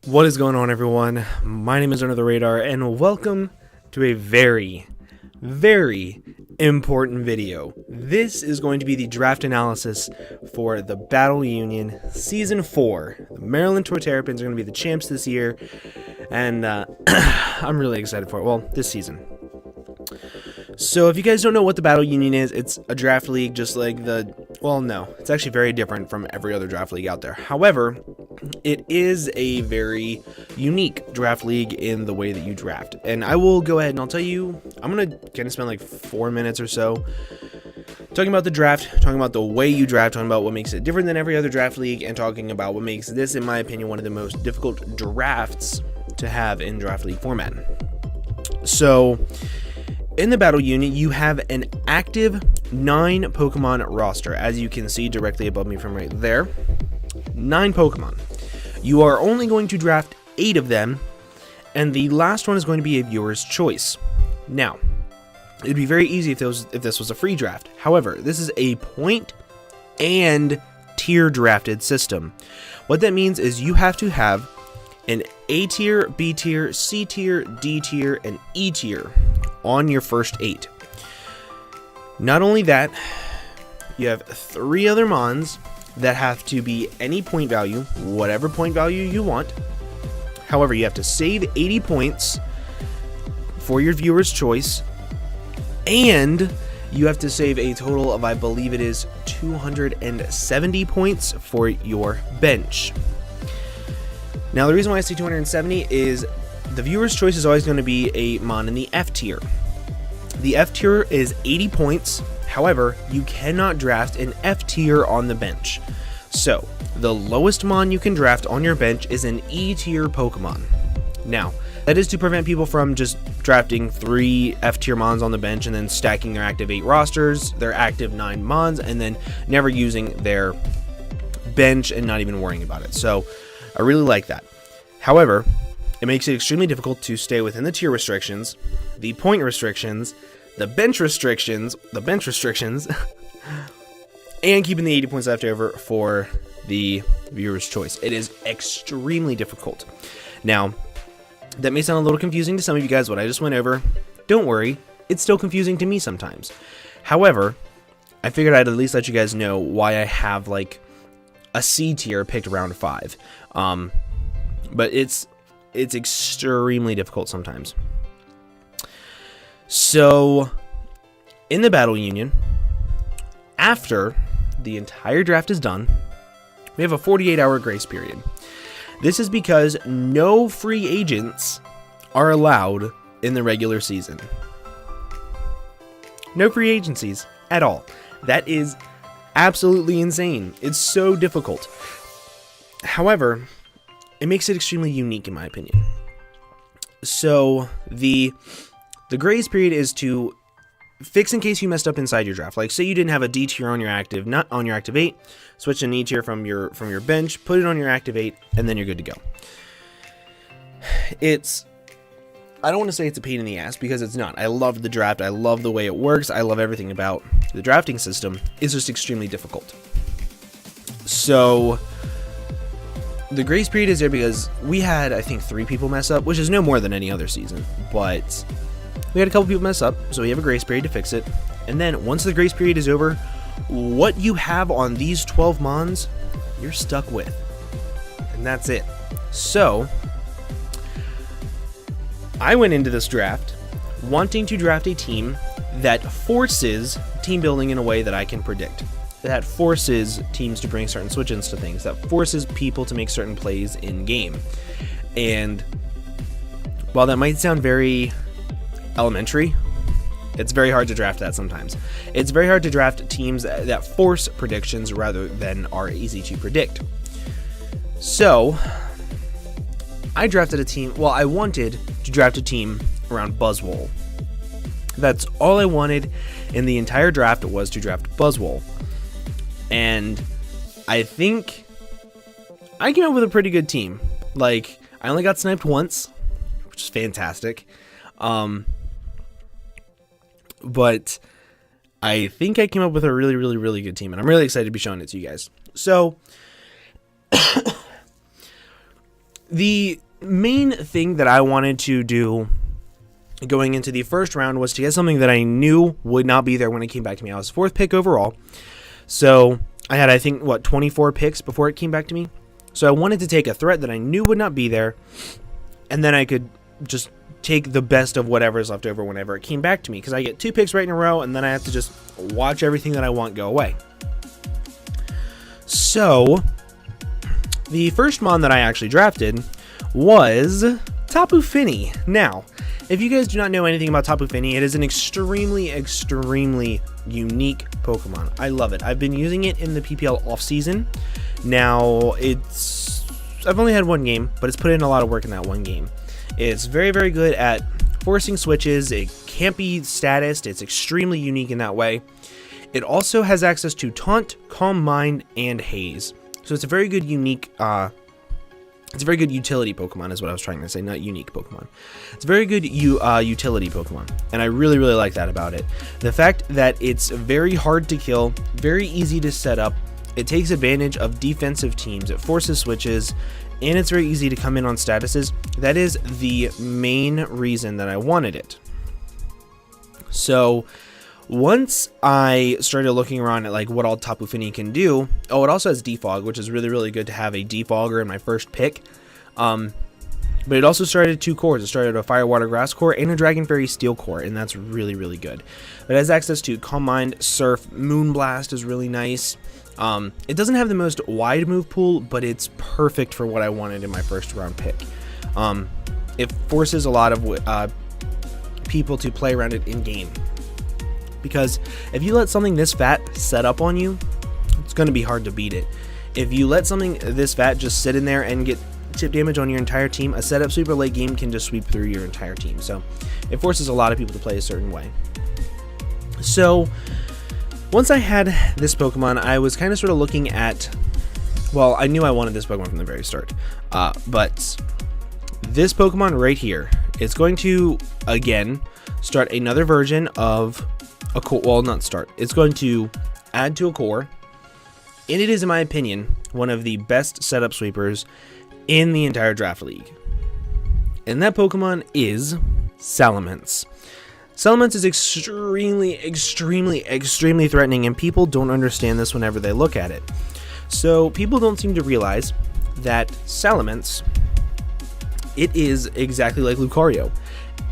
What is going on, everyone? My name is Under the Radar, and welcome to a very important video. This is going to be the draft analysis for the Battle Union Season 4. The Maryland Torterrapins are going to be the champs this year, and I'm really excited for it. Well, this season. So if you guys don't know what the Battle Union is, it's a draft league just like no, it's actually very different from every other draft league out there. However, it is a very unique draft league in the way that you draft. And I will go ahead and I'll tell you, I'm going to kind of spend like 4 minutes or so talking about the draft, talking about the way you draft, talking about what makes it different than every other draft league, and talking about what makes this, in my opinion, one of the most difficult drafts to have in draft league format. So in the Battle Union, you have an active 9 Pokemon roster, as you can see directly above me from right there. 9 Pokemon. You are only going to draft 8 of them, and the last one is going to be a viewer's choice. Now, it'd be very easy if this was a free draft. However, this is a point and tier drafted system. What that means is you have to have an A tier, B tier, C tier, D tier, and E tier on your first 8. Not only that, you have 3 other mons that have to be any point value, whatever point value you want. However, you have to save 80 points for your viewer's choice, and you have to save a total of, I believe it is 270 points for your bench. Now, the reason why I say 270 is the viewer's choice is always going to be a mon in the F tier. The F tier is 80 points. However, you cannot draft an F tier on the bench. So, the lowest mon you can draft on your bench is an E tier Pokemon. Now, that is to prevent people from just drafting 3 F tier mons on the bench and then stacking their active 8 rosters, their active 9 mons, and then never using their bench and not even worrying about it. So, I really like that. However, it makes it extremely difficult to stay within the tier restrictions, the point restrictions, the bench restrictions, and keeping the 80 points left over for the viewer's choice. It is extremely difficult. Now, that may sound a little confusing to some of you guys, what I just went over. Don't worry, it's still confusing to me sometimes. However, I figured I'd at least let you guys know why I have like a C tier picked around 5. But it's extremely difficult sometimes. So, in the Battle Union, after the entire draft is done, we have a 48-hour grace period. This is because no free agents are allowed in the regular season. No free agencies at all. That is absolutely insane. It's so difficult. However, it makes it extremely unique in my opinion. So the grace period is to fix in case you messed up inside your draft. Like say you didn't have a D tier on your active, not on your active 8, switch to an E tier from your bench, put it on your active 8, and then you're good to go. I don't want to say it's a pain in the ass because it's not. I love the draft. I love the way it works. I love everything about the drafting system. It's just extremely difficult. So the grace period is there because we had, I think, 3 people mess up, which is no more than any other season, but we had a couple people mess up, so we have a grace period to fix it. And then once the grace period is over, what you have on these 12 mons, you're stuck with. And that's it. So I went into this draft wanting to draft a team that forces team building in a way that I can predict. That forces teams to bring certain switch-ins to things, that forces people to make certain plays in game. And while that might sound very elementary, it's very hard to draft that sometimes. It's very hard to draft teams that force predictions rather than are easy to predict. So I drafted a team, well, I wanted to draft a team around Buzzwole. That's all I wanted in the entire draft was to draft Buzzwole. And I think I came up with a pretty good team. Like, I only got sniped once, which is fantastic. But I think I came up with a really good team, and I'm really excited to be showing it to you guys. So, The main thing that I wanted to do going into the first round was to get something that I knew would not be there when it came back to me. I was 4th pick overall, so I had, I think, 24 picks before it came back to me. So I wanted to take a threat that I knew would not be there, and then I could just take the best of whatever's left over whenever it came back to me, because I get 2 picks right in a row, and then I have to just watch everything that I want go away. So the first mon that I actually drafted was Tapu Fini. Now, if you guys do not know anything about Tapu Fini, it is an extremely, extremely unique Pokemon. I love it. I've been using it in the PPL off-season. Now, I've only had one game, but it's put in a lot of work in that one game. It's very, very good at forcing switches. It can't be statused. It's extremely unique in that way. It also has access to Taunt, Calm Mind, and Haze. So it's a very good unique, it's a very good utility Pokemon is what I was trying to say, not unique Pokemon. It's a very good utility Pokemon, and I really, really like that about it. The fact that it's very hard to kill, very easy to set up, it takes advantage of defensive teams, it forces switches, and it's very easy to come in on statuses. That is the main reason that I wanted it. So once I started looking around at like what all Tapu Fini can do, oh, it also has Defog, which is really, really good to have a Defogger in my first pick. But it also started 2 cores. It started a Fire, Water, Grass core and a Dragon Fairy Steel core, and that's really, really good. It has access to Calm Mind, Surf, Moonblast is really nice. It doesn't have the most wide move pool, but it's perfect for what I wanted in my first round pick. It forces a lot of people to play around it in game, because if you let something this fat set up on you, it's going to be hard to beat it. If you let something this fat just sit in there and get chip damage on your entire team, a setup sweeper late game can just sweep through your entire team. So it forces a lot of people to play a certain way. So once I had this Pokemon, I was kind of sort of looking at, well, I knew I wanted this Pokemon from the very start, but this Pokemon right here is going to, again, start another version of a core. Well, not start. It's going to add to a core, and it is, in my opinion, one of the best setup sweepers in the entire Draft League. And that Pokemon is Salamence. Salamence is extremely, extremely, extremely threatening, and people don't understand this whenever they look at it. So people don't seem to realize that Salamence, it is exactly like Lucario.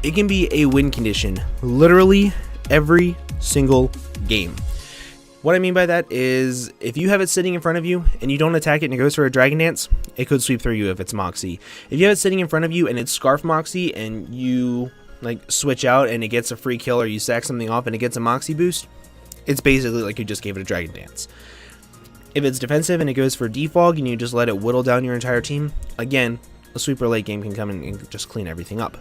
It can be a win condition literally every single game. What I mean by that is, if you have it sitting in front of you and you don't attack it and it goes for a Dragon Dance, it could sweep through you if it's Moxie. If you have it sitting in front of you and it's Scarf Moxie and you like switch out and it gets a free kill, or you sack something off and it gets a Moxie boost, it's basically like you just gave it a Dragon Dance. If it's defensive and it goes for Defog and you just let it whittle down your entire team, again, a sweeper late game can come in and just clean everything up.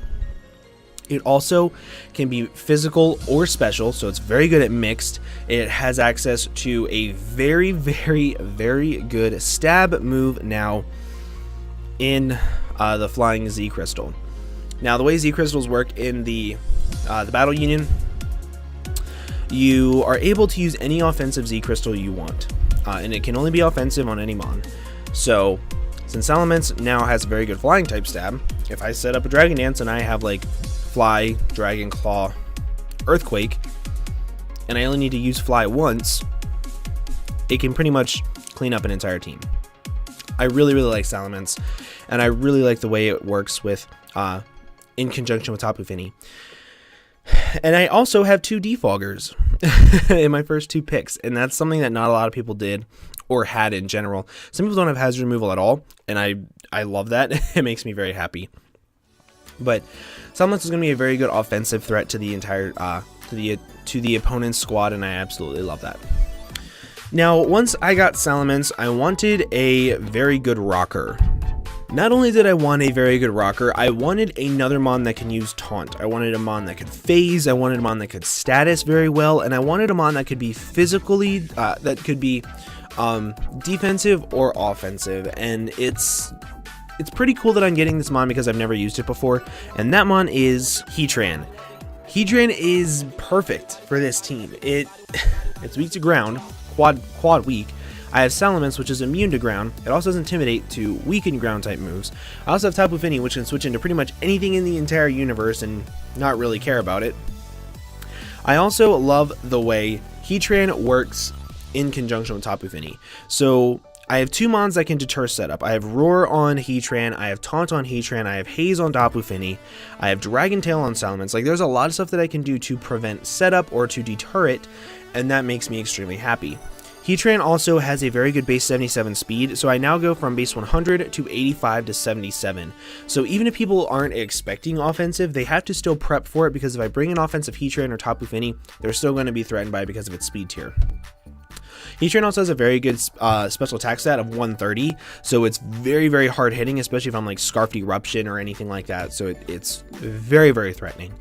It also can be physical or special, so it's very good at mixed. It has access to a very, very, very good stab move now in the Flying Z Crystal. Now, the way Z Crystals work in the Battle Union, you are able to use any offensive Z Crystal you want, and it can only be offensive on any Mon. So, since Salamence now has a very good flying type stab, if I set up a Dragon Dance and I have like Fly, Dragon Claw, Earthquake, and I only need to use Fly once, it can pretty much clean up an entire team. I really, really like Salamence, and I really like the way it works with in conjunction with Tapu Fini. And I also have 2 Defoggers in my first 2 picks, and that's something that not a lot of people did or had in general. Some people don't have hazard removal at all, and I love that. It makes me very happy. But Salamence is going to be a very good offensive threat to the entire to the opponent's squad, and I absolutely love that. Now, once I got Salamence, I wanted a very good rocker. Not only did I want a very good rocker, I wanted another Mon that can use Taunt. I wanted a Mon that could phase, I wanted a Mon that could status very well, and I wanted a Mon that could be physically, that could be defensive or offensive. And it's pretty cool that I'm getting this Mon because I've never used it before, and that Mon is Heatran. Heatran is perfect for this team. It's weak to ground, quad weak. I have Salamence, which is immune to ground. It also has Intimidate to weaken ground type moves. I also have Tapu Fini, which can switch into pretty much anything in the entire universe and not really care about it. I also love the way Heatran works in conjunction with Tapu Fini. So I have 2 mons that can deter setup. I have Roar on Heatran, I have Taunt on Heatran, I have Haze on Tapu Fini, I have Dragon Tail on Salamence. Like, there's a lot of stuff that I can do to prevent setup or to deter it, and that makes me extremely happy. Heatran also has a very good base 77 speed, so I now go from base 100 to 85 to 77. So even if people aren't expecting offensive, they have to still prep for it, because if I bring an offensive Heatran or Tapu Fini, they're still going to be threatened by it because of its speed tier. Heatran also has a very good special attack stat of 130, so it's very, very hard hitting, especially if I'm like Scarfed Eruption or anything like that, so it's very, very threatening.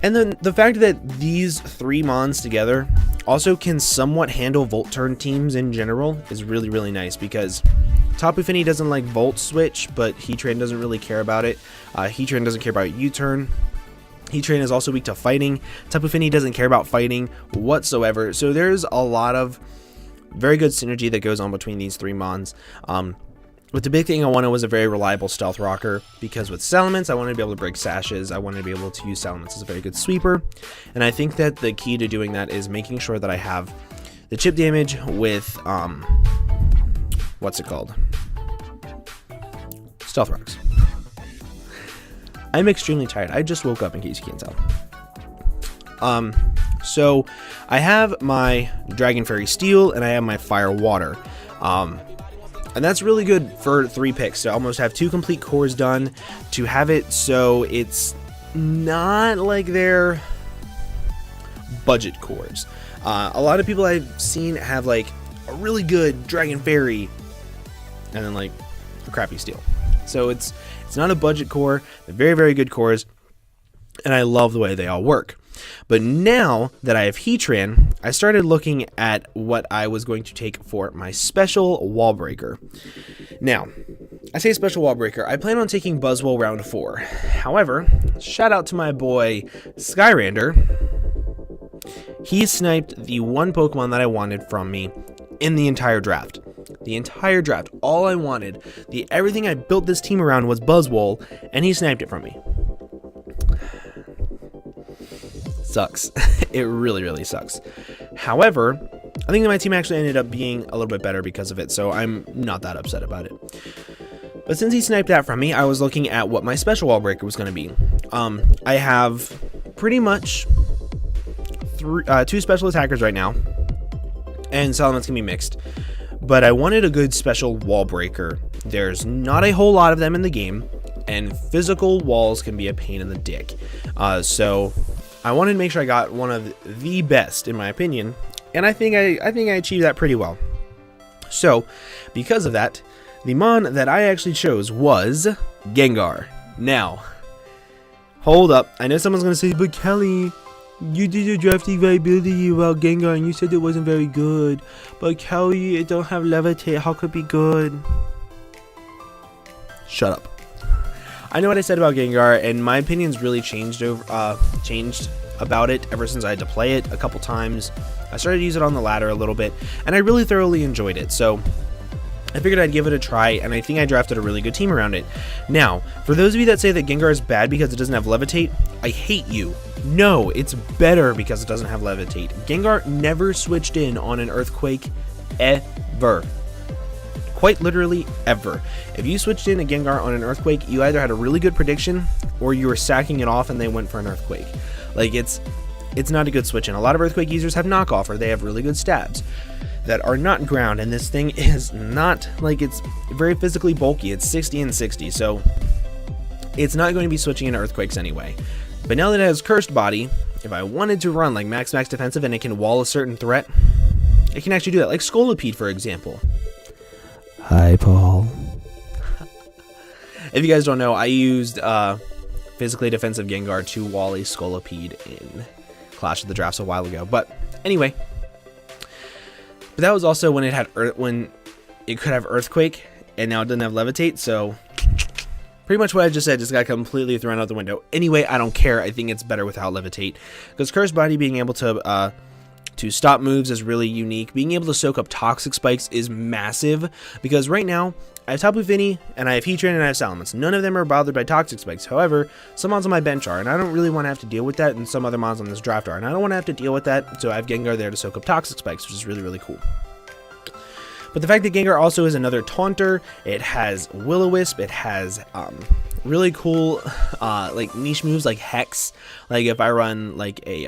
And then the fact that these 3 mons together also can somewhat handle Volt Turn teams in general is really, really nice, because Tapu Fini doesn't like Volt Switch, but Heatran doesn't really care about it. Heatran doesn't care about U-Turn. Heatran is also weak to fighting. Tapu Fini doesn't care about fighting whatsoever. So there's a lot of very good synergy that goes on between these 3 mons. But the big thing I wanted was a very reliable stealth rocker, because with Salamence, I wanted to be able to break sashes. I wanted to be able to use Salamence as a very good sweeper. And I think that the key to doing that is making sure that I have the chip damage with, what's it called? Stealth rocks. I'm extremely tired. I just woke up, in case you can't tell. So I have my Dragon Fairy Steel and I have my Fire Water. And that's really good for 3 picks. So I almost have 2 complete cores done to have it so it's not like they're budget cores. A lot of people I've seen have like a really good Dragon Fairy and then like a crappy Steel. So it's not a budget core. They're very, very good cores, and I love the way they all work. But now that I have Heatran, I started looking at what I was going to take for my special wall breaker. Now, I say special wall breaker, I plan on taking Buzzwole round 4. However, shout out to my boy Skyrander. He sniped the one Pokemon that I wanted from me in the entire draft. The entire draft, all I wanted, everything I built this team around was Buzzwole, and he sniped it from me. Sucks. It really, really sucks. However, I think that my team actually ended up being a little bit better because of it, so I'm not that upset about it. But since he sniped that from me, I was looking at what my special wall breaker was going to be. I have pretty much 2 special attackers right now, and Salamence can be mixed. But I wanted a good special wall breaker. There's not a whole lot of them in the game, and physical walls can be a pain in the dick. So I wanted to make sure I got one of the best, in my opinion, and I think I achieved that pretty well. So because of that, the mon that I actually chose was Gengar. Now, hold up. I know someone's gonna say, but Kelly, you did your drafting viability about Gengar and you said it wasn't very good. But Kelly, it don't have Levitate. How could it be good? Shut up. I know what I said about Gengar, and my opinion's really changed about it ever since I had to play it a couple times. I started to use it on the ladder a little bit, and I really thoroughly enjoyed it. So I figured I'd give it a try, and I think I drafted a really good team around it. Now, for those of you that say that Gengar is bad because it doesn't have Levitate, I hate you. No, it's better because it doesn't have Levitate. Gengar never switched in on an Earthquake, ever. Quite literally, ever. If you switched in a Gengar on an Earthquake, you either had a really good prediction, or you were sacking it off and they went for an Earthquake. Like, it's not a good switch in. A lot of Earthquake users have knockoff, or they have really good stabs that are not ground, and this thing is not, like, it's very physically bulky. It's 60 and 60, so it's not going to be switching into Earthquakes anyway. But now that it has Cursed Body, if I wanted to run like max defensive and it can wall a certain threat, it can actually do that, like Scolipede, for example. Hi, Paul. If you guys don't know, I used physically defensive Gengar to wall a Scolipede in Clash of the Drafts a while ago. But anyway, but that was also when it had when it could have Earthquake, and now it doesn't have Levitate. So pretty much what I just said just got completely thrown out the window. Anyway, I don't care. I think it's better without Levitate, because Cursed Body being able to to stop moves is really unique. Being able to soak up toxic spikes is massive, because right now I have Tapu Fini and I have Heatran and I have Salamence. None of them are bothered by toxic spikes. However, some mons on my bench are, and I don't really want to have to deal with that, and some other mons on this draft are, and I don't want to have to deal with that, so I have Gengar there to soak up toxic spikes, which is really, really cool. But the fact that Gengar also is another taunter, it has Will-O-Wisp, it has really cool like niche moves like Hex. Like if I run like a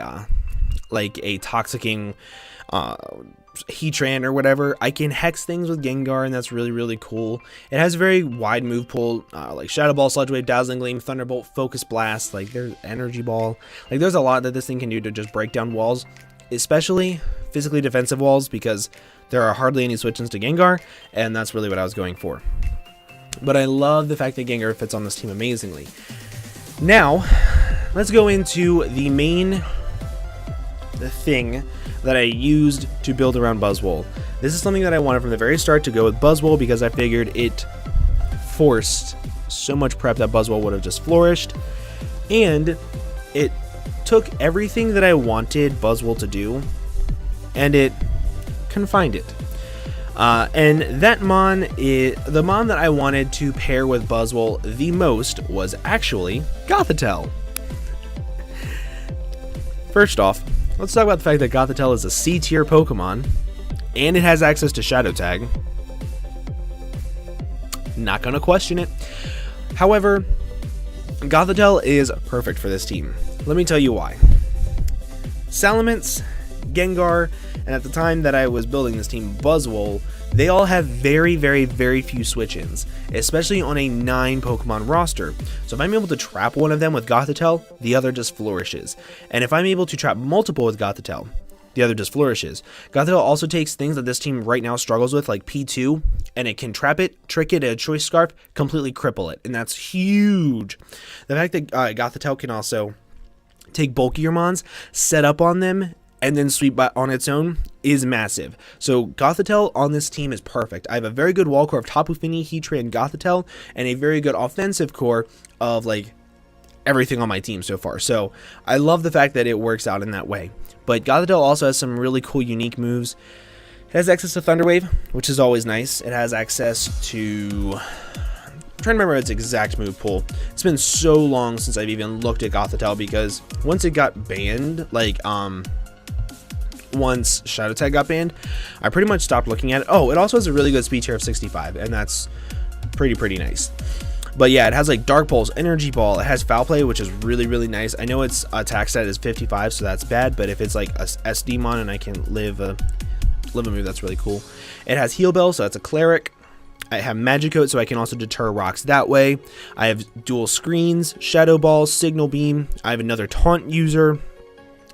Toxicking Heatran or whatever, I can Hex things with Gengar, and that's really, really cool. It has a very wide move pool, like Shadow Ball, Sludge Wave, Dazzling Gleam, Thunderbolt, Focus Blast, like there's Energy Ball. Like there's a lot that this thing can do to just break down walls, especially physically defensive walls, because there are hardly any switch-ins to Gengar, and that's really what I was going for. But I love the fact that Gengar fits on this team amazingly. Now, let's go into the main thing that I used to build around Buzzwole. This is something that I wanted from the very start to go with Buzzwole, because I figured it forced so much prep that Buzzwole would have just flourished, and it took everything that I wanted Buzzwole to do, and it confined it. And that mon is the mon that I wanted to pair with Buzzwole the most was actually Gothitelle. First off, let's talk about the fact that Gothitelle is a C tier Pokemon, and it has access to Shadow Tag. Not gonna question it. However, Gothitelle is perfect for this team. Let me tell you why. Salamence, Gengar, and at the time that I was building this team, Buzzwole, they all have very, very, very few switch-ins, especially on a 9 Pokemon roster. So if I'm able to trap one of them with Gothitelle, the other just flourishes. And if I'm able to trap multiple with Gothitelle, the other just flourishes. Gothitelle also takes things that this team right now struggles with, like P2, and it can trap it, trick it, a Choice Scarf, completely cripple it, and that's huge. The fact that Gothitelle can also take bulkier mons, set up on them, and then sweep by on its own is massive. So Gothitelle on this team is perfect. I have a very good wall core of Tapu Fini, Heatran, Gothitelle, and a very good offensive core of like everything on my team so far. So I love the fact that it works out in that way. But Gothitelle also has some really cool unique moves. It has access to Thunder Wave, which is always nice. It has access to... I'm trying to remember its exact move pool. It's been so long since I've even looked at Gothitelle, because once it got banned, like once Shadow Tag got banned, I pretty much stopped looking at it. Oh, it also has a really good speed tier of 65, and that's pretty nice. But yeah, it has like Dark Pulse, Energy Ball, it has Foul Play, which is really nice. I know its attack stat is 55, so that's bad, but if it's like a SD mon and I can live a move, that's really cool. It has Heal Bell, so that's a Cleric. I have Magic Coat, so I can also deter rocks that way. I have dual screens, Shadow Ball, Signal Beam. I have another Taunt user,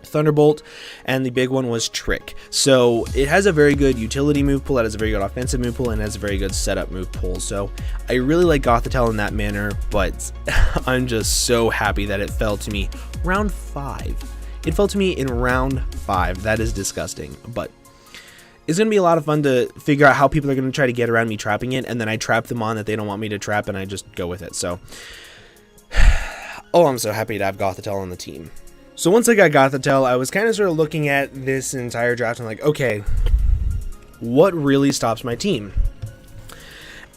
Thunderbolt, and the big one was Trick. So it has a very good utility move pool, it has a very good offensive move pool, and has a very good setup move pool. So I really like Gothitelle in that manner, but I'm just so happy that it fell to me round 5. It fell to me in round 5. That is disgusting, but it's going to be a lot of fun to figure out how people are going to try to get around me trapping it, and then I trap them on that they don't want me to trap, and I just go with it. So, oh, I'm so happy to have Gothitelle on the team. So once I got Gothitelle, I was kind of sort of looking at this entire draft and like, okay, what really stops my team?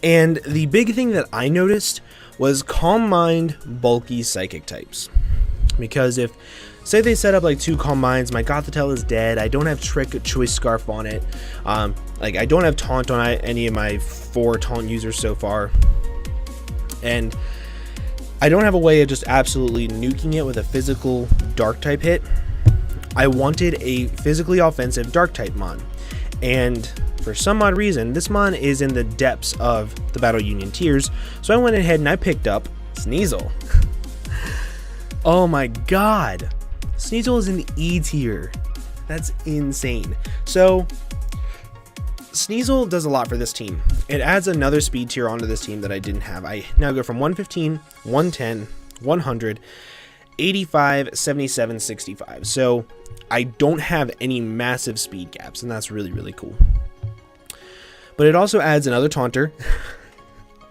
And the big thing that I noticed was Calm Mind, bulky Psychic types. Because if, say they set up like 2 Calm Minds, my Gothitelle is dead, I don't have Trick, Choice Scarf on it, like I don't have Taunt on any of my 4 Taunt users so far, and I don't have a way of just absolutely nuking it with a physical Dark type hit. I wanted a physically offensive Dark type mon, and for some odd reason, this mon is in the depths of the Battle Union tiers, so I went ahead and I picked up Sneasel. Oh my god, Sneasel is in the E tier. That's insane. So Sneasel does a lot for this team. It adds another speed tier onto this team that I didn't have. I now go from 115, 110, 100, 85, 77, 65. So I don't have any massive speed gaps, and that's really cool. But it also adds another Taunter.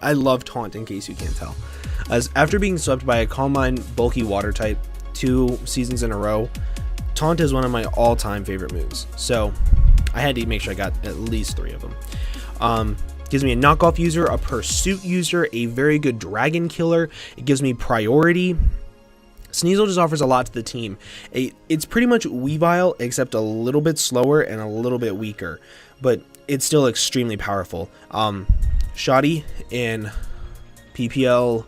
I love Taunt, in case you can't tell. As after being swept by a Calm Mind bulky water type 2 seasons in a row, Taunt is one of my all-time favorite moves, so I had to make sure I got at least 3 of them. Gives me a knockoff user, a pursuit user, a very good dragon killer. It gives me priority. Sneasel just offers a lot to the team. It's pretty much Weavile, except a little bit slower and a little bit weaker, but it's still extremely powerful. Shoddy in PPL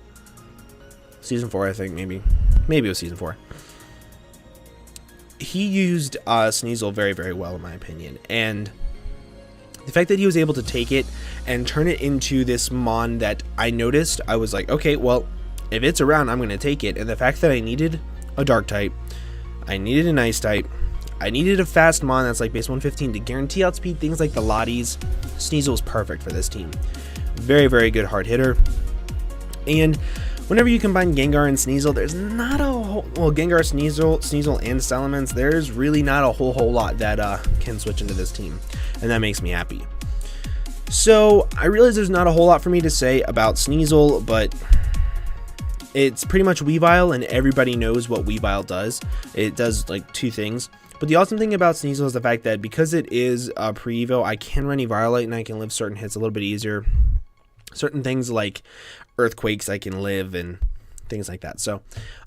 Season 4, I think, maybe it was Season 4. He used Sneasel very, very well, in my opinion, and the fact that he was able to take it and turn it into this Mon that I noticed, I was like, okay, well, if it's around, I'm going to take it. And the fact that I needed a Dark type, I needed an Ice type, I needed a fast Mon that's like base 115 to guarantee outspeed things like the Lotties, Sneasel was perfect for this team. Very, very good hard hitter. And whenever you combine Gengar and Sneasel, there's not a whole... Well, Gengar, Sneasel, and Salamence, there's really not a whole lot that can switch into this team. And that makes me happy. So, I realize there's not a whole lot for me to say about Sneasel, but it's pretty much Weavile, and everybody knows what Weavile does. It does, like, 2 things. But the awesome thing about Sneasel is the fact that because it is a pre-evo, I can run Eviolite, and I can live certain hits a little bit easier. Certain things like Earthquakes I can live, and things like that. So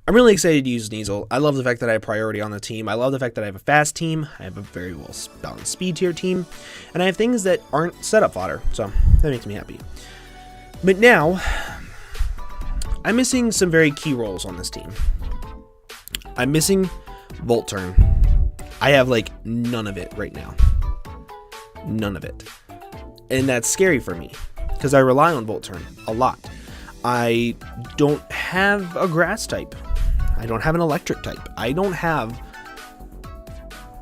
I'm really excited to use Sneasel. I love the fact that I have priority on the team. I love the fact that I have a fast team. I have a very well balanced speed tier team. And I have things that aren't setup fodder. So that makes me happy. But now, I'm missing some very key roles on this team. I'm missing Volt Turn. I have like none of it right now. None of it. And that's scary for me because I rely on Volt Turn a lot. I don't have a grass type. I don't have an electric type. I don't have,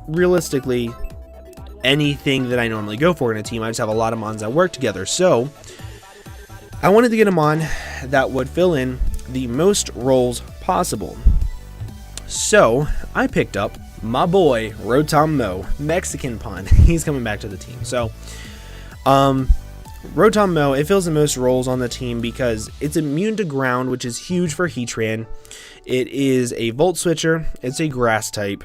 realistically, anything that I normally go for in a team. I just have a lot of Mons that work together. So, I wanted to get a Mon that would fill in the most roles possible. So, I picked up my boy, Rotom Mo, Mexican Pun. He's coming back to the team. So, Rotom Mo, it fills the most roles on the team because it's immune to ground, which is huge for Heatran. It is a Volt Switcher. It's a Grass type.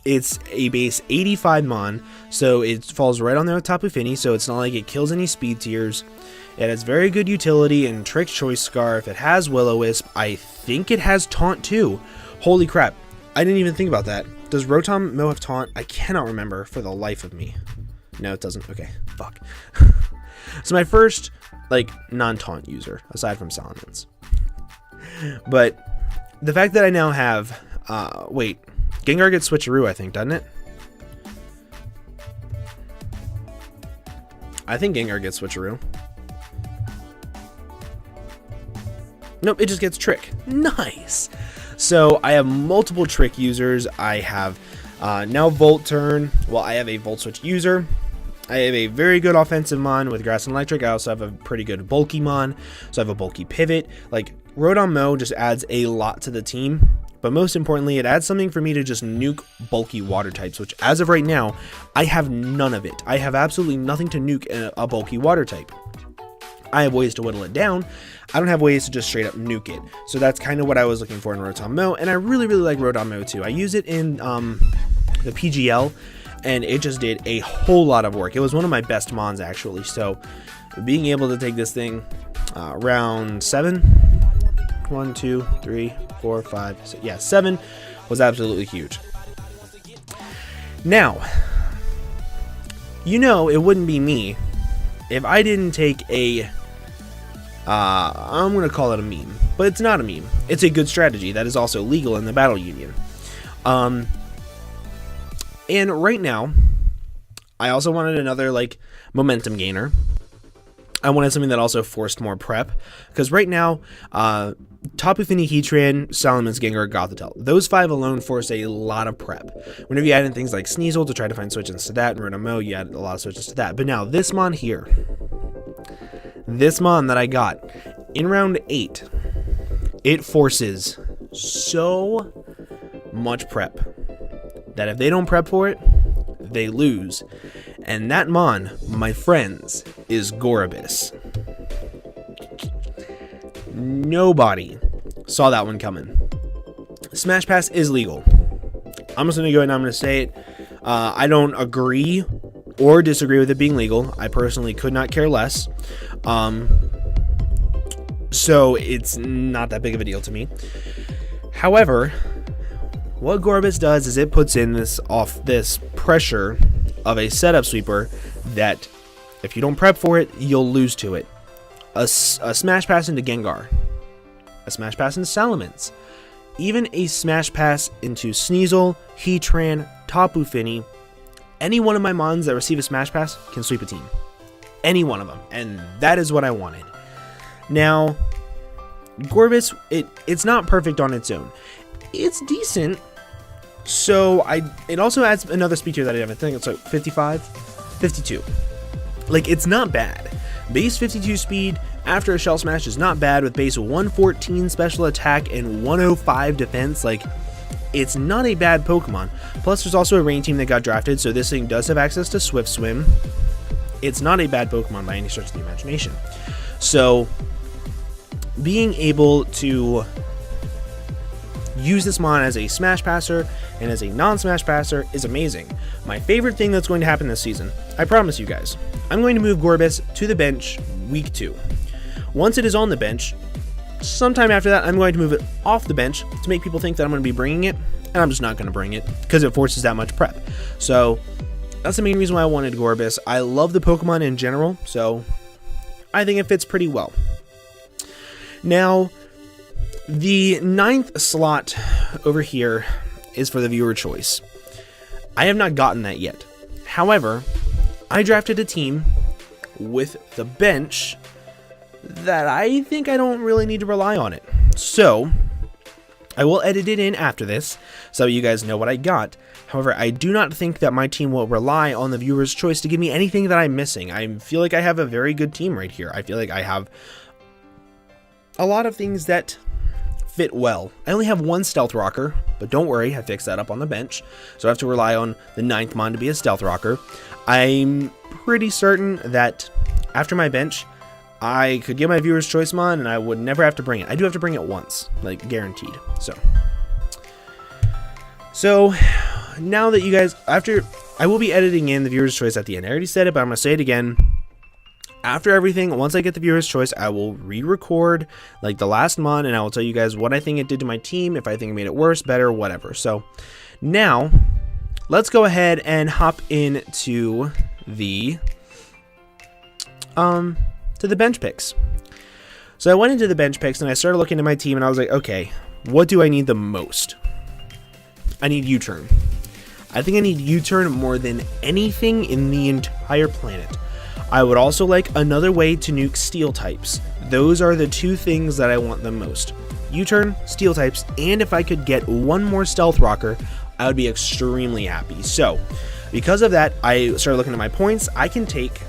It's a base 85 Mon, so it falls right on there with Tapu Fini, so it's not like it kills any speed tiers. It has very good utility and Trick Choice Scarf. It has Will-O-Wisp. I think it has Taunt too. Holy crap. I didn't even think about that. Does Rotom Mo have Taunt? I cannot remember for the life of me. No, it doesn't. Okay, fuck. So my first, like, non-taunt user, aside from Salamence. But the fact that I now have, wait, Gengar gets Switcheroo, I think, doesn't it? I think Gengar gets Switcheroo. Nope, it just gets Trick. Nice! So I have multiple Trick users. I have now Volt Turn. Well, I have a Volt Switch user. I have a very good offensive Mon with Grass and Electric. I also have a pretty good bulky Mon. So I have a bulky Pivot. Like, Rotom Mo just adds a lot to the team. But most importantly, it adds something for me to just nuke bulky water types, which as of right now, I have none of it. I have absolutely nothing to nuke a bulky water type. I have ways to whittle it down. I don't have ways to just straight up nuke it. So that's kind of what I was looking for in Rotom Mo. And I really, really like Rotom Mo too. I use it in the PGL. And it just did a whole lot of work. It was one of my best Mons, actually. So, being able to take this thing round 7, 1, 2, 3, 4, 5, 6, yeah, 7 was absolutely huge. Now, you know it wouldn't be me if I didn't take a, I'm going to call it a meme, but it's not a meme. It's a good strategy that is also legal in the Battle Union. And right now, I also wanted another, like, momentum gainer. I wanted something that also forced more prep. Because right now, Tapu Fini, Heatran, Salamence, Gengar, Gothitelle. Those 5 alone force a lot of prep. Whenever you add in things like Sneasel to try to find switches to that, and Rotom Mo, you add a lot of switches to that. But now, this Mon here, this Mon that I got, in round 8, it forces so much prep that if they don't prep for it, they lose. And that Mon, my friends, is Gorobis. Nobody saw that one coming. Smash Pass is legal. I'm just going to go ahead and I'm going to say it. I don't agree or disagree with it being legal. I personally could not care less. So it's not that big of a deal to me. However, what Gorbis does is it puts in this pressure of a setup sweeper that if you don't prep for it, you'll lose to it. A smash pass into Gengar, a smash pass into Salamence, even a smash pass into Sneasel, Heatran, Tapu Fini. Any one of my mons that receive a smash pass can sweep a team. Any one of them, and that is what I wanted. Now, Gorbis, it's not perfect on its own. It's decent. So it also adds another speed tier that I have. I think it's like 55, 52. Like, it's not bad. Base 52 speed after a Shell Smash is not bad with base 114 special attack and 105 defense. Like, it's not a bad Pokemon. Plus, there's also a rain team that got drafted, so this thing does have access to Swift Swim. It's not a bad Pokemon by any stretch of the imagination. So, being able to use this mon as a Smash Passer and as a non-Smash Passer is amazing. My favorite thing that's going to happen this season, I promise you guys, I'm going to move Gorbis to the bench week 2. Once it is on the bench, sometime after that, I'm going to move it off the bench to make people think that I'm going to be bringing it, and I'm just not going to bring it because it forces that much prep. So that's the main reason why I wanted Gorbis. I love the Pokemon in general, so I think it fits pretty well. Now, the 9th slot over here is for the viewer choice. I have not gotten that yet. However, I drafted a team with the bench that I think I don't really need to rely on it. So, I will edit it in after this so you guys know what I got. However, I do not think that my team will rely on the viewer's choice to give me anything that I'm missing. I feel like I have a very good team right here. I feel like I have a lot of things that fit well. I only have one Stealth Rocker, but don't worry, I fixed that up on the bench, so I have to rely on the 9th mon to be a Stealth Rocker. I'm pretty certain that after my bench, I could get my viewer's choice mon and I would never have to bring it. I do have to bring it once, like guaranteed. So now that you guys, I will be editing in the viewer's choice at the end. I already said it, but I'm going to say it again. After everything, once I get the viewer's choice, I will re-record like the last mon, and I will tell you guys what I think it did to my team, if I think it made it worse, better, whatever. So now, let's go ahead and hop into the bench picks. So I went into the bench picks and I started looking at my team, and I was like, okay, what do I need the most? I need U-turn. I think I need U-turn more than anything in the entire planet. I would also like another way to nuke steel types. Those are the two things that I want the most. U-turn, steel types, and if I could get one more Stealth Rocker, I would be extremely happy. So, because of that, I started looking at my points. I can take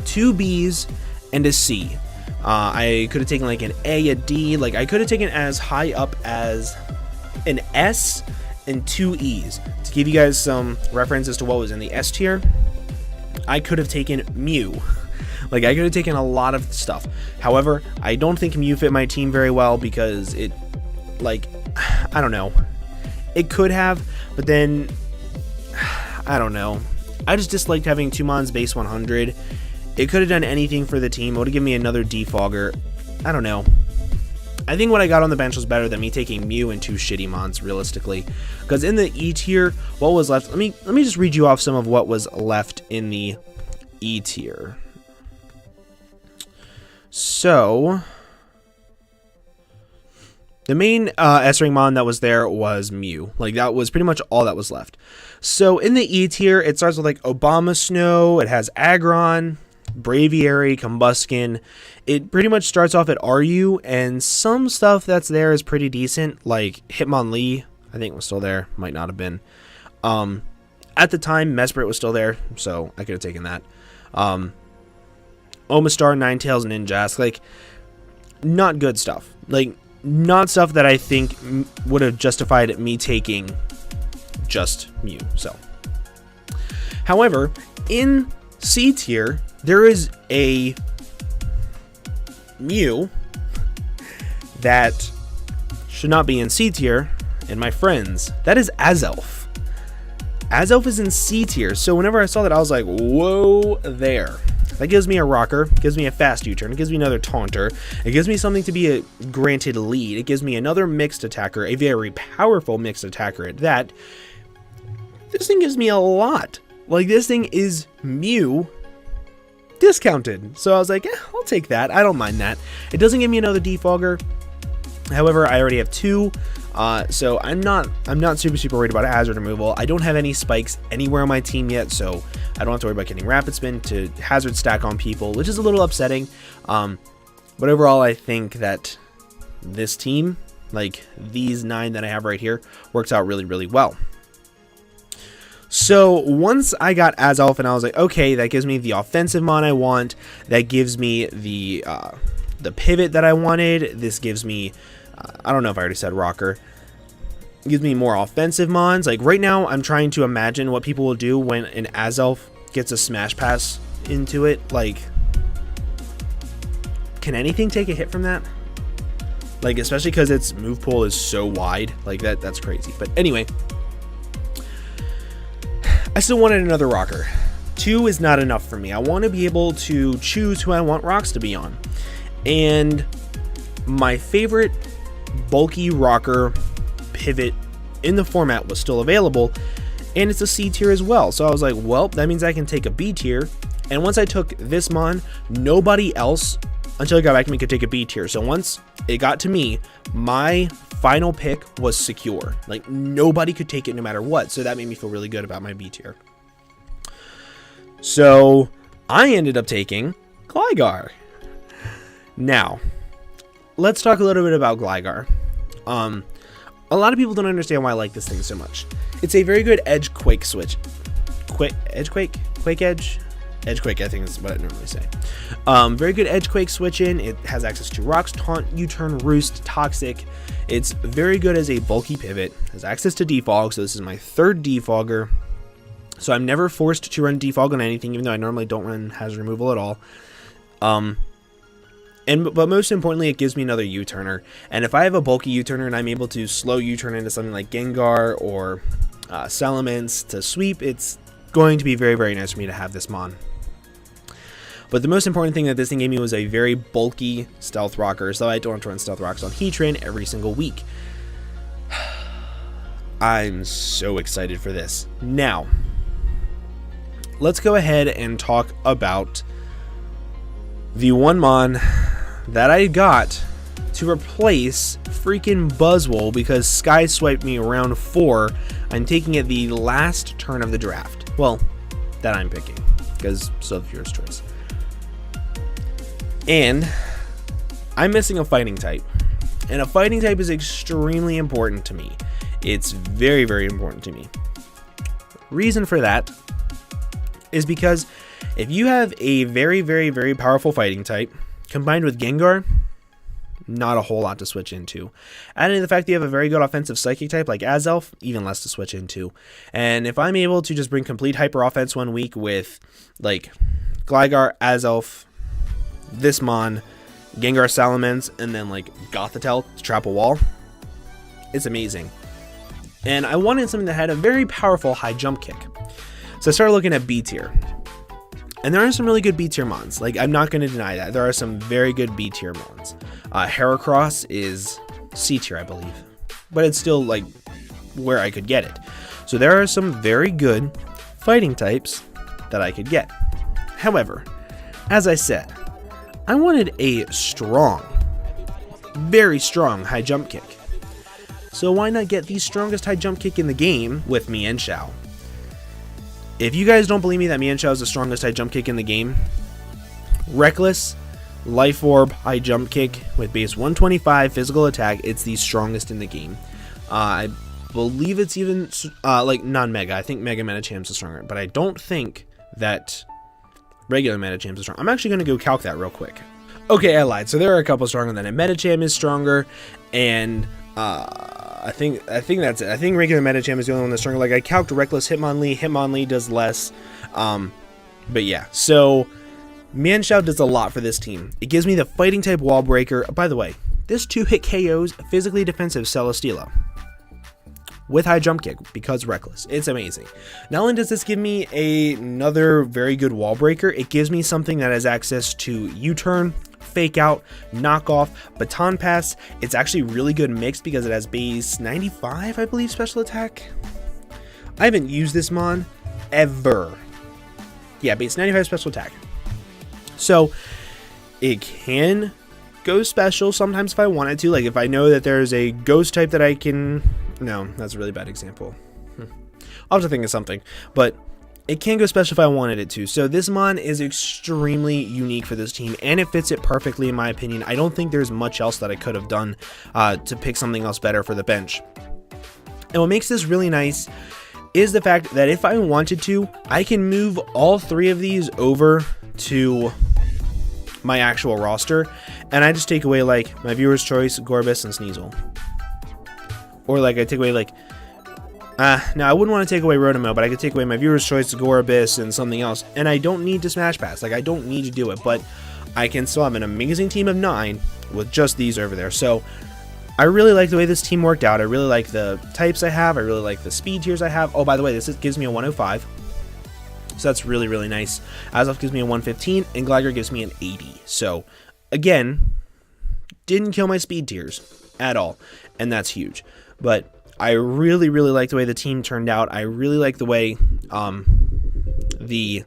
2 Bs and a C. I could have taken like an A, a D, like I could have taken as high up as an S and 2 Es. To give you guys some reference as to what was in the S tier, I could have taken Mew. Like, I could have taken a lot of stuff. However, I don't think Mew fit my team very well because it, like, I don't know. It could have, but then, I don't know. I just disliked having 2 mons base 100. It could have done anything for the team. It would have given me another defogger. I don't know. I think what I got on the bench was better than me taking Mew and 2 shitty mons, realistically. Because in the E tier, what was left... Let me just read you off some of what was left in the E tier. So, the main S-Ring mon that was there was Mew. Like, that was pretty much all that was left. So, in the E tier, it starts with, like, Obama Snow. It has Aggron, Braviary, Combuskin. It pretty much starts off at RU, and some stuff that's there is pretty decent, like Hitmonlee, I think was still there, might not have been. At the time, Mesprit was still there, so I could have taken that. Omastar, Ninetales, Ninjask, like, not good stuff. Like, not stuff that I think would have justified me taking just Mew, so. However, in C tier, there is a Mew that should not be in C tier, and my friends, that is Azelf. Azelf is in C tier, so whenever I saw that, I was like, whoa there. That gives me a rocker, gives me a fast U-turn, it gives me another taunter, it gives me something to be a granted lead, it gives me another mixed attacker, a very powerful mixed attacker at that. This thing gives me a lot. Like, this thing is Mew discounted. So I was like, I'll take that. I don't mind that. It doesn't give me another defogger. However, I already have 2. So I'm not super worried about hazard removal. I don't have any spikes anywhere on my team yet, so I don't have to worry about getting rapid spin to hazard stack on people, which is a little upsetting. But overall, I think that this team, like these 9 that I have right here, works out really, really well. So once I got Azelf and I was like, okay, that gives me the offensive mon I want. That gives me the pivot that I wanted. This gives me, I don't know if I already said rocker. It gives me more offensive mons. Like right now, I'm trying to imagine what people will do when an Azelf gets a smash pass into it. Like, can anything take a hit from that? Like, especially because its move pool is so wide. Like that's crazy. But anyway, I still wanted another rocker. 2 is not enough for me. I want to be able to choose who I want rocks to be on. And my favorite bulky rocker pivot in the format was still available, and it's a C tier as well. So I was like, well, that means I can take a B tier. And once I took this mon, nobody else until it got back to me could take a B tier. So once it got to me, my final pick was secure. Like, nobody could take it no matter what. So that made me feel really good about my B tier. So I ended up taking Gligar. Now, let's talk a little bit about Gligar. A lot of people don't understand why I like this thing so much. It's a very good edge quake switch. Quake edge? Edge quake, I think is what I normally say. Very good edge quake switch in. It has access to rocks, taunt, U-turn, roost, toxic. It's very good as a bulky pivot. Has access to defog, so this is my 3rd defogger. So I'm never forced to run defog on anything, even though I normally don't run hazard removal at all. But most importantly, it gives me another U-turner. And if I have a bulky U-turner and I'm able to slow U-turn into something like Gengar or Salamence to sweep, it's going to be very, very nice for me to have this mon. But the most important thing that this thing gave me was a very bulky stealth rocker, so I don't have to run stealth rocks on Heatran every single week. I'm so excited for this. Now, let's go ahead and talk about the one mon that I got to replace freaking Buzzwole because Sky swiped me around 4. I'm taking it the last turn of the draft. Well, that I'm picking because so yours choice. And I'm missing a fighting type. And a fighting type is extremely important to me. It's very, very important to me. Reason for that is because if you have a very, very, very powerful fighting type combined with Gengar, not a whole lot to switch into. Adding the fact that you have a very good offensive psychic type like Azelf, even less to switch into. And if I'm able to just bring complete hyper offense one week with like Gligar, Azelf, this mon, Gengar, Salamence, and then like Gothitelle to trap a wall, it's amazing. And I wanted something that had a very powerful high jump kick. So I started looking at B tier. And there are some really good B tier mons. Like, I'm not going to deny that. There are some very good B tier mons. Heracross is C tier, I believe. But it's still like where I could get it. So there are some very good fighting types that I could get. However, as I said, I wanted a strong, very strong high jump kick. So why not get the strongest high jump kick in the game with Mienshao? If you guys don't believe me that Mienshao is the strongest high jump kick in the game, Reckless, Life Orb, high jump kick with base 125 physical attack, it's the strongest in the game. I believe it's even like non-Mega. I think Mega Medichamp's is stronger, but I don't think that regular Medichamp's is strong. I'm actually going to go calc that real quick. Okay, I lied. So there are a couple stronger than it. Medicham is stronger, and I think that's it. I think regular Medicham is the only one that's stronger. Like, I calced Reckless, Hitmonlee. Hitmonlee does less. But yeah, so Mienshao does a lot for this team. It gives me the fighting type wall breaker. By the way, this 2-hit KOs physically defensive Celesteela. with high jump kick because reckless. It's amazing. Not only does this give me another very good wall breaker, it gives me something that has access to U-turn, fake out, knockoff, baton pass. It's actually really good mixed because it has base 95, I believe, special attack. I haven't used this mon ever. Yeah, base 95 special attack. So it can go special sometimes if I wanted to. Like if I know that there's a ghost type that I can... No, that's a really bad example. I'll have to think of something. But it can go special if I wanted it to. So this mon is extremely unique for this team, and it fits it perfectly in my opinion. I don't think there's much else that I could have done to pick something else better for the bench. And what makes this really nice is the fact that if I wanted to, I can move all three of these over to my actual roster, and I just take away like my viewer's choice, Gorbis, and Sneasel. Or like I take away like no, I wouldn't want to take away Rotomo, but I could take away my viewer's choice, Gorbis, and something else, and I don't need to Smash Pass. Like I don't need to do it, but I can still have an amazing team of 9 with just these over there. So I really like the way this team worked out. I really like the types I have. I really like the speed tiers I have. Oh, by the way, this gives me a 105. So that's really, really nice. Azoth gives me a 115, and Gligar gives me an 80. So, again, didn't kill my speed tiers at all, and that's huge. But I really, really like the way the team turned out. I really like the way the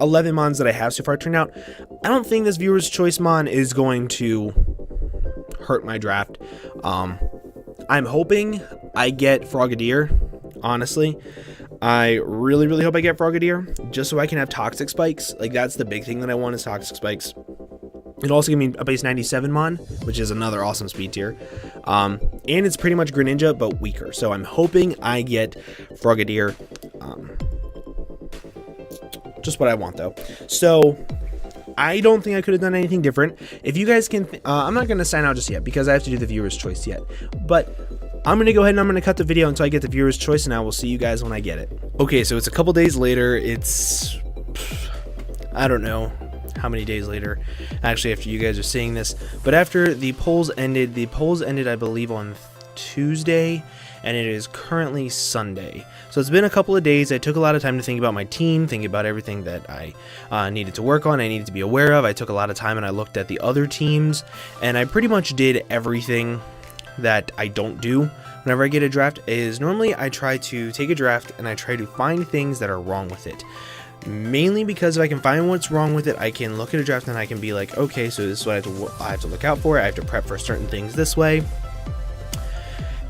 11 mons that I have so far turned out. I don't think this viewer's choice mon is going to hurt my draft. I'm hoping I get Frogadier, honestly. I really, really hope I get Frogadier, just so I can have Toxic Spikes. Like, that's the big thing that I want is Toxic Spikes. It'll also give me a base 97 mon, which is another awesome speed tier. And it's pretty much Greninja, but weaker. So I'm hoping I get Frogadier. Just what I want, though. So I don't think I could have done anything different. If you guys can... I'm not going to sign out just yet, because I have to do the viewer's choice yet. But I'm going to go ahead and I'm going to cut the video until I get the viewer's choice, and I will see you guys when I get it. Okay, so it's a couple days later. It's... I don't know how many days later, actually, after you guys are seeing this. But after the polls ended, I believe, on Tuesday, and it is currently Sunday. So it's been a couple of days. I took a lot of time to think about my team, think about everything that I needed to work on, I needed to be aware of. I took a lot of time and I looked at the other teams, and I pretty much did everything that I don't do whenever I get a draft. Is normally I try to take a draft and I try to find things that are wrong with it. Mainly because if I can find what's wrong with it, I can look at a draft and I can be like, okay, so this is what I have to look out for. I have to prep for certain things this way.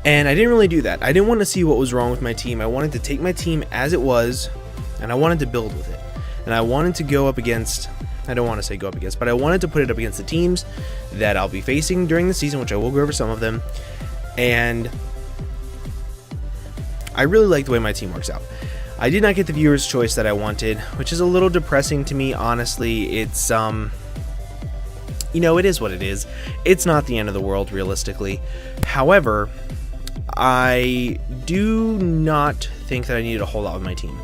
And I didn't really do that. I didn't want to see what was wrong with my team. I wanted to take my team as it was, and I wanted to build with it. And I wanted to go up against, I don't want to say go up against, but I wanted to put it up against the teams that I'll be facing during the season, which I will go over some of them. And I really like the way my team works out. I did not get the viewer's choice that I wanted, which is a little depressing to me, honestly. It's, you know, it is what it is. It's not the end of the world, realistically. However, I do not think that I needed a whole lot with my team.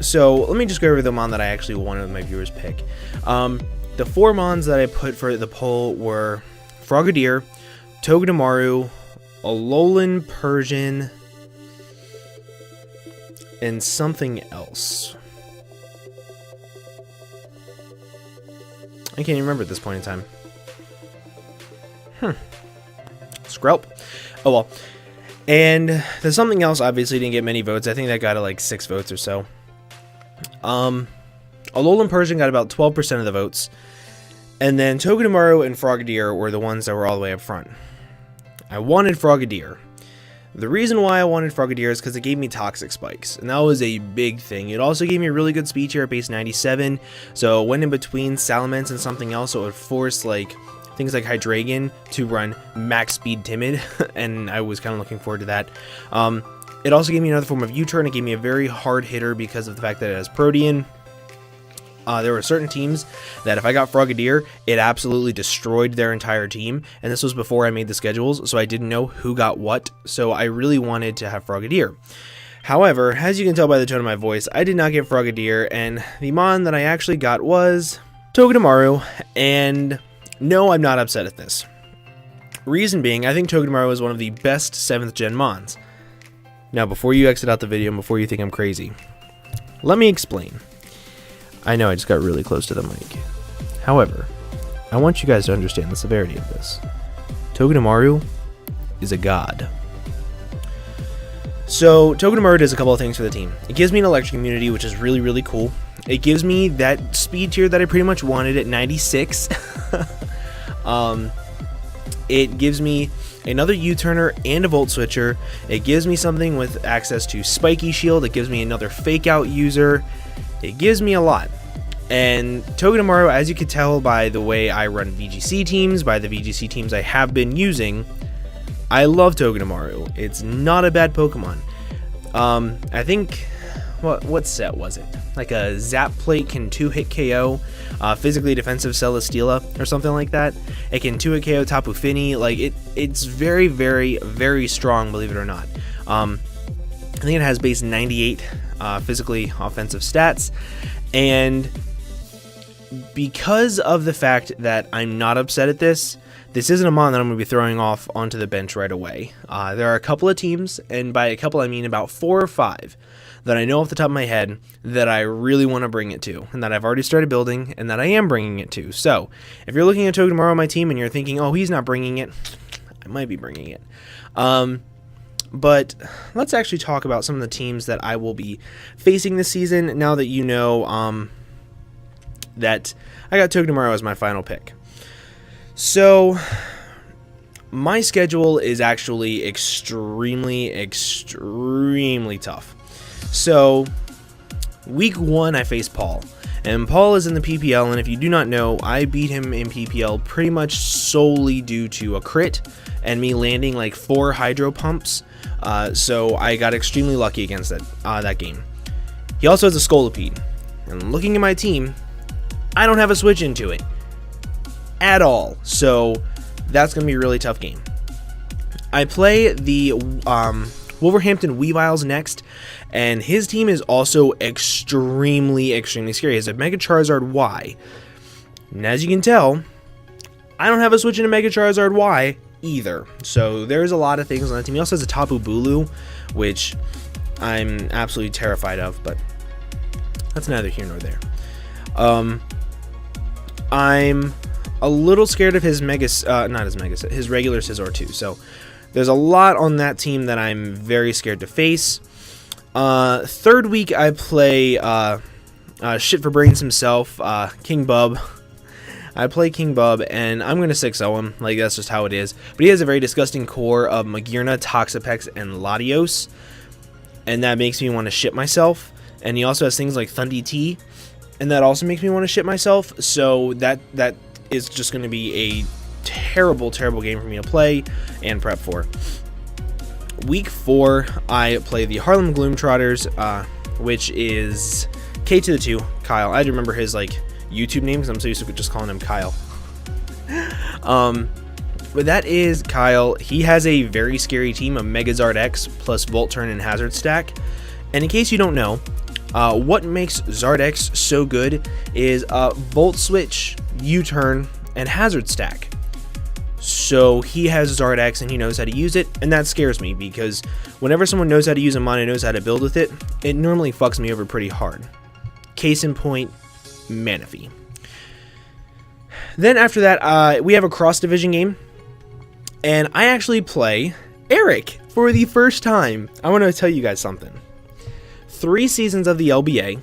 So let me just go over the mon that I actually wanted my viewers pick. The 4 mons that I put for the poll were Frogadier, Togedemaru, Alolan Persian, and something else. I can't even remember at this point in time. Skrelp. Oh well. And there's something else obviously didn't get many votes. I think that got like 6 votes or so. Alolan Persian got about 12% of the votes. And then Togedemaru and Frogadier were the ones that were all the way up front. I wanted Frogadier. The reason why I wanted Frogadier is because it gave me Toxic Spikes, and that was a big thing. It also gave me a really good speed tier at base 97, so it went in between Salamence and something else, so it would force like things like Hydreigon to run max speed Timid, and I was kind of looking forward to that. It also gave me another form of U-turn. It gave me a very hard hitter because of the fact that it has Protean. There were certain teams that if I got Frogadier, it absolutely destroyed their entire team, and this was before I made the schedules, so I didn't know who got what, so I really wanted to have Frogadier. However, as you can tell by the tone of my voice, I did not get Frogadier, and the mon that I actually got was Togedemaru, and no, I'm not upset at this. Reason being, I think Togedemaru is one of the best 7th gen mons. Now, before you exit out the video and before you think I'm crazy, let me explain. I know I just got really close to the mic. However, I want you guys to understand the severity of this. Togedemaru is a god. So, Togedemaru does a couple of things for the team. It gives me an electric immunity, which is really, really cool. It gives me that speed tier that I pretty much wanted at 96. It gives me another U-turner and a Volt Switcher. It gives me something with access to Spiky Shield. It gives me another Fake Out user. It gives me a lot. And Togedemaru, as you can tell by the way I run VGC teams, by the VGC teams I have been using, I love Togedemaru. It's not a bad Pokemon. I think, what set was it? Like a Zap Plate can 2-hit KO, physically defensive Celesteela or something like that. It can 2-hit KO Tapu Fini. Like it's very, very, very strong, believe it or not. I think it has base 98 physically offensive stats, and because of the fact that I'm not upset at this isn't a mon that I'm going to be throwing off onto the bench right away. There are a couple of teams, and by a couple I mean about 4 or 5, that I know off the top of my head that I really want to bring it to, and that I've already started building, and that I am bringing it to. So, if you're looking at Togedemaru on my team and you're thinking, oh, he's not bringing it, I might be bringing it. But let's actually talk about some of the teams that I will be facing this season, now that you know that I got Togedemaru as my final pick. So, my schedule is actually extremely, extremely tough. So, week 1 I face Paul, and Paul is in the PPL, and if you do not know, I beat him in PPL pretty much solely due to a crit and me landing like 4 Hydro Pumps, so I got extremely lucky against that game. He also has a Scolipede, and looking at my team, I don't have a switch into it at all, so that's going to be a really tough game. I play the Wolverhampton Weaviles next, and his team is also extremely, extremely scary. He has a Mega Charizard Y, and as you can tell, I don't have a switch into Mega Charizard Y either, so there's a lot of things on that team. He also has a Tapu Bulu, which I'm absolutely terrified of, but that's neither here nor there. I'm a little scared of his regular Scizor too. So there's a lot on that team that I'm very scared to face. Third week I play shit for brains himself, King Bub. I play King Bub, and I'm going to 6-0 him. Like, that's just how it is. But he has a very disgusting core of Magearna, Toxapex, and Latios, and that makes me want to shit myself. And he also has things like Thundy T, and that also makes me want to shit myself. So that is just going to be a terrible, terrible game for me to play and prep for. Week 4, I play the Harlem Gloomtrotters, which is K to the 2, Kyle. I had to remember his YouTube name because I'm so used to just calling him Kyle. But that is Kyle. He has a very scary team of Megazard X plus Volt Turn and Hazard Stack. And in case you don't know, what makes Zard X so good is Volt Switch, U-Turn, and Hazard Stack. So he has Zard X and he knows how to use it, and that scares me because whenever someone knows how to use a mon and knows how to build with it, it normally fucks me over pretty hard. Case in point, Manaphy. Then after that, we have a cross-division game, and I actually play Eric for the first time. I want to tell you guys something. 3 seasons of the LBA,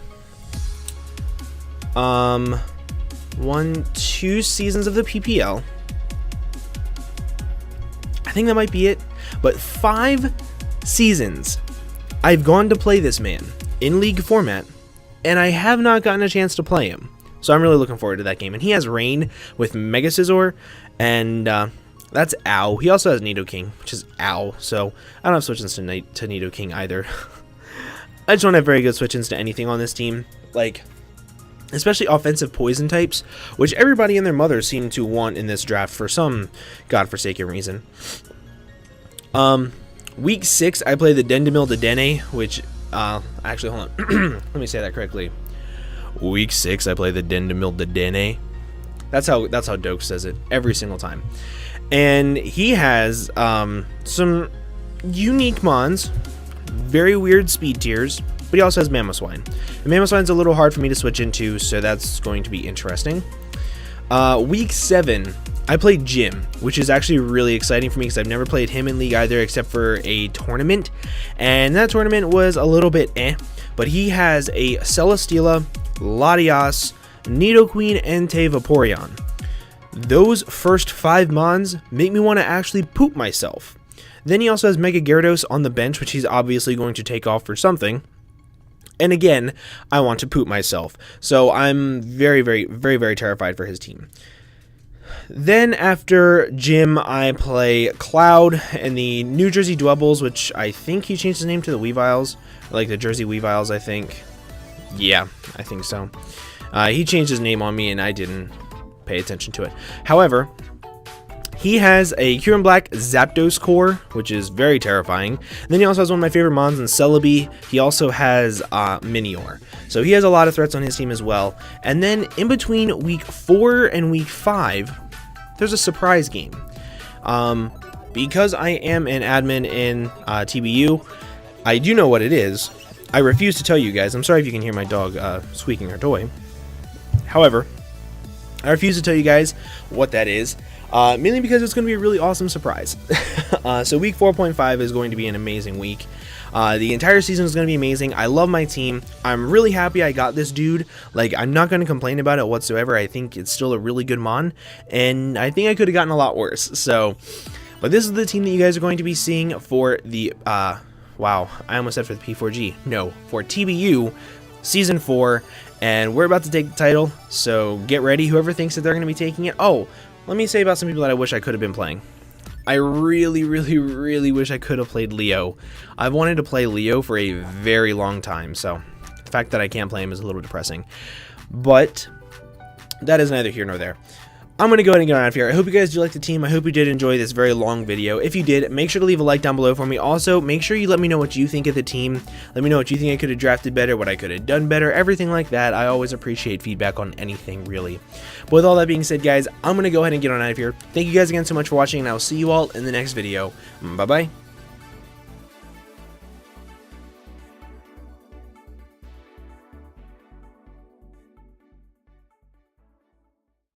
2 seasons of the PPL, I think that might be it, but 5 seasons I've gone to play this man in league format, and I have not gotten a chance to play him. So I'm really looking forward to that game. And he has Rain with Mega Scizor, and that's Ow. He also has Nidoking, which is Ow, so I don't have switch-ins to Nidoking either. I just don't have very good switch-ins to anything on this team, especially offensive poison types, which everybody and their mother seem to want in this draft for some godforsaken reason. Week 6, I play the Dendemil Dedenne, which, actually, hold on, let me say that correctly. Week 6, I play the Dendemil Dedenne. That's how Doke says it every single time. And he has some unique mons, very weird speed tiers, but he also has Mamoswine. And Mamoswine's a little hard for me to switch into, so that's going to be interesting. Week 7, I played Jim, which is actually really exciting for me because I've never played him in League either except for a tournament. And that tournament was a little bit but he has a Celesteela, Latias, Nidoqueen, and Vaporeon. Those first 5 mons make me want to actually poop myself. Then he also has Mega Gyarados on the bench, which he's obviously going to take off for something. And again, I want to poop myself. So I'm very, very, very, very terrified for his team. Then after Jim, I play Cloud and the New Jersey Dwebbles, which I think he changed his name to the Weaviles. Like the Jersey Weaviles, I think. Yeah, I think so. He changed his name on me and I didn't pay attention to it. However, he has a Kyurem Black Zapdos core, which is very terrifying. Then he also has one of my favorite mons in Celebi. He also has Minior. So he has a lot of threats on his team as well. And then in between week 4 and week 5, there's a surprise game. Because I am an admin in TBU, I do know what it is. I refuse to tell you guys. I'm sorry if you can hear my dog squeaking her toy. However, I refuse to tell you guys what that is. Mainly because it's going to be a really awesome surprise. So week 4.5 is going to be an amazing week. The entire season is going to be amazing. I love my team. I'm really happy I got this dude. Like, I'm not going to complain about it whatsoever. I think it's still a really good mon, and I think I could have gotten a lot worse. So, but this is the team that you guys are going to be seeing for the, wow, I almost said for the P4G. No, for TBU Season 4, and we're about to take the title, so get ready, whoever thinks that they're going to be taking it. Oh, let me say about some people that I wish I could have been playing. I really, really, really wish I could have played Leo. I've wanted to play Leo for a very long time, so the fact that I can't play him is a little depressing. But that is neither here nor there. I'm going to go ahead and get on out of here. I hope you guys do like the team. I hope you did enjoy this very long video. If you did, make sure to leave a like down below for me. Also, make sure you let me know what you think of the team. Let me know what you think I could have drafted better, what I could have done better, everything like that. I always appreciate feedback on anything, really. But with all that being said, guys, I'm going to go ahead and get on out of here. Thank you guys again so much for watching, and I will see you all in the next video. Bye-bye.